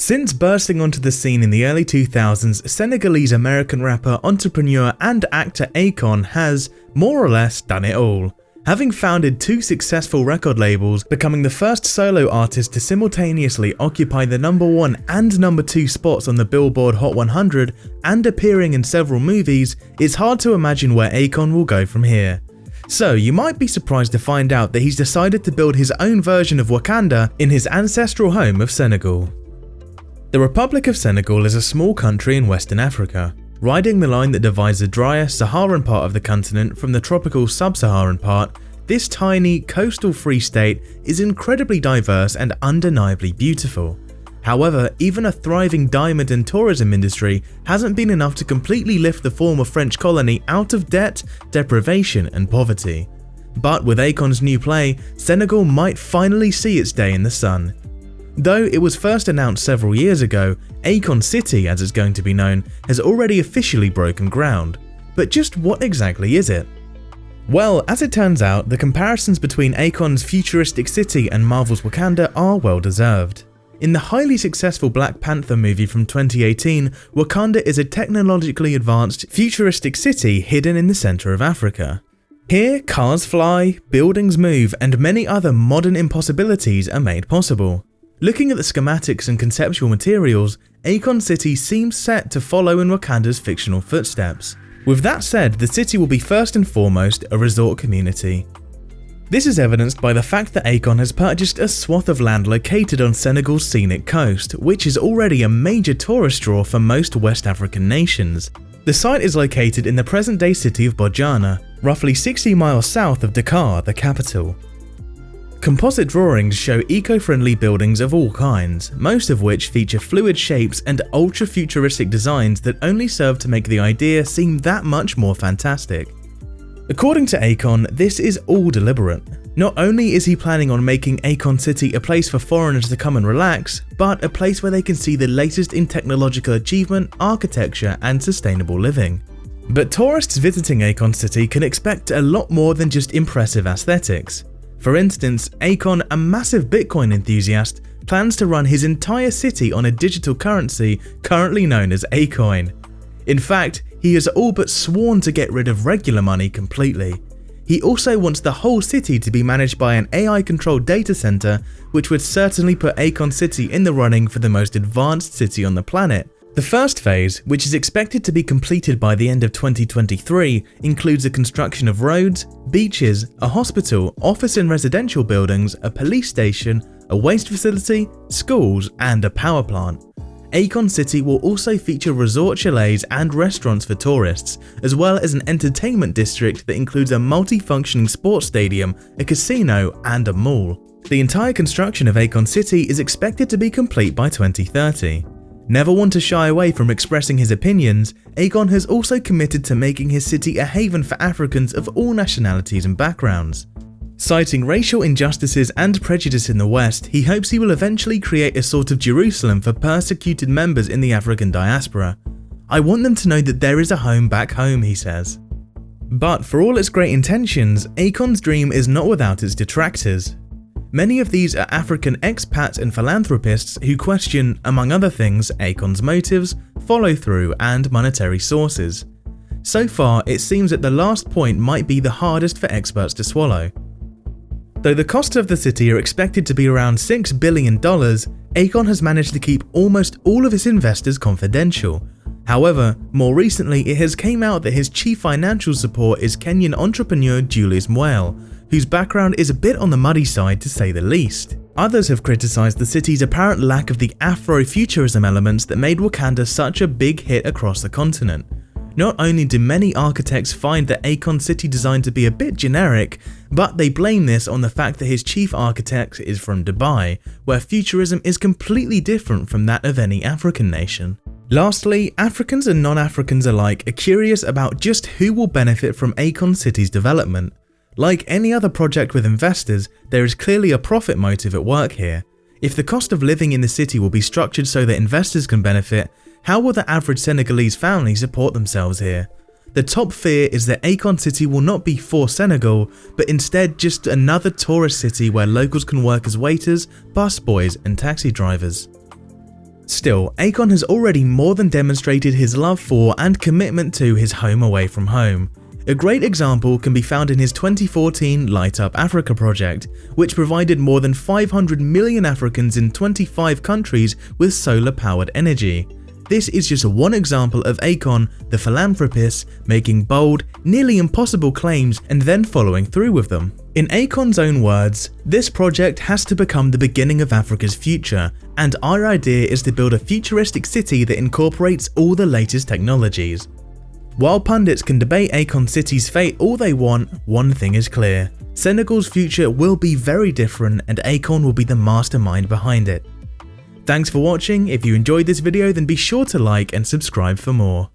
Since bursting onto the scene in the early 2000s, Senegalese-American rapper, entrepreneur and actor Akon has, more or less, done it all. Having founded 2 successful record labels, becoming the first solo artist to simultaneously occupy the #1 and #2 spots on the Billboard Hot 100 and appearing in several movies, it's hard to imagine where Akon will go from here. So you might be surprised to find out that he's decided to build his own version of Wakanda in his ancestral home of Senegal. The Republic of Senegal is a small country in Western Africa, riding the line that divides the drier Saharan part of the continent from the tropical sub-Saharan part. This tiny, coastal free state is incredibly diverse and undeniably beautiful. However, even a thriving diamond and tourism industry hasn't been enough to completely lift the former French colony out of debt, deprivation and poverty. But with Akon's new play, Senegal might finally see its day in the sun. Though it was first announced several years ago, Akon City, as it's going to be known, has already officially broken ground. But just what exactly is it? Well, as it turns out, the comparisons between Akon's futuristic city and Marvel's Wakanda are well deserved. In the highly successful Black Panther movie from 2018, Wakanda is a technologically advanced, futuristic city hidden in the center of Africa. Here, cars fly, buildings move, and many other modern impossibilities are made possible. Looking at the schematics and conceptual materials, Akon City seems set to follow in Wakanda's fictional footsteps. With that said, the city will be first and foremost a resort community. This is evidenced by the fact that Akon has purchased a swath of land located on Senegal's scenic coast, which is already a major tourist draw for most West African nations. The site is located in the present-day city of Bojana, roughly 60 miles south of Dakar, the capital. Composite drawings show eco-friendly buildings of all kinds, most of which feature fluid shapes and ultra-futuristic designs that only serve to make the idea seem that much more fantastic. According to Akon, this is all deliberate. Not only is he planning on making Akon City a place for foreigners to come and relax, but a place where they can see the latest in technological achievement, architecture and sustainable living. But tourists visiting Akon City can expect a lot more than just impressive aesthetics. For instance, Akon, a massive Bitcoin enthusiast, plans to run his entire city on a digital currency currently known as Akoin. In fact, he has all but sworn to get rid of regular money completely. He also wants the whole city to be managed by an AI-controlled data center, which would certainly put Akon City in the running for the most advanced city on the planet. The first phase, which is expected to be completed by the end of 2023, includes the construction of roads, beaches, a hospital, office and residential buildings, a police station, a waste facility, schools, and a power plant. Akon City will also feature resort chalets and restaurants for tourists, as well as an entertainment district that includes a multi-functioning sports stadium, a casino, and a mall. The entire construction of Akon City is expected to be complete by 2030. Never one to shy away from expressing his opinions, Akon has also committed to making his city a haven for Africans of all nationalities and backgrounds. Citing racial injustices and prejudice in the West, he hopes he will eventually create a sort of Jerusalem for persecuted members in the African diaspora. "I want them to know that there is a home back home," he says. But for all its great intentions, Akon's dream is not without its detractors. Many of these are African expats and philanthropists who question, among other things, Akon's motives, follow-through, and monetary sources. So far, it seems that the last point might be the hardest for experts to swallow. Though the costs of the city are expected to be around $6 billion, Akon has managed to keep almost all of his investors confidential. However, more recently it has come out that his chief financial support is Kenyan entrepreneur Julius Mwale, whose background is a bit on the muddy side to say the least. Others have criticised the city's apparent lack of the Afro-futurism elements that made Wakanda such a big hit across the continent. Not only do many architects find the Akon City design to be a bit generic, but they blame this on the fact that his chief architect is from Dubai, where futurism is completely different from that of any African nation. Lastly, Africans and non-Africans alike are curious about just who will benefit from Akon City's development. Like any other project with investors, there is clearly a profit motive at work here. If the cost of living in the city will be structured so that investors can benefit, how will the average Senegalese family support themselves here? The top fear is that Akon City will not be for Senegal, but instead just another tourist city where locals can work as waiters, busboys, and taxi drivers. Still, Akon has already more than demonstrated his love for and commitment to his home away from home. A great example can be found in his 2014 Light Up Africa project, which provided more than 500 million Africans in 25 countries with solar-powered energy. This is just one example of Akon, the philanthropist, making bold, nearly impossible claims and then following through with them. In Akon's own words, "This project has to become the beginning of Africa's future, and our idea is to build a futuristic city that incorporates all the latest technologies." While pundits can debate Akon City's fate all they want, one thing is clear: Senegal's future will be very different and Akon will be the mastermind behind it. Thanks for watching. If you enjoyed this video, then be sure to like and subscribe for more.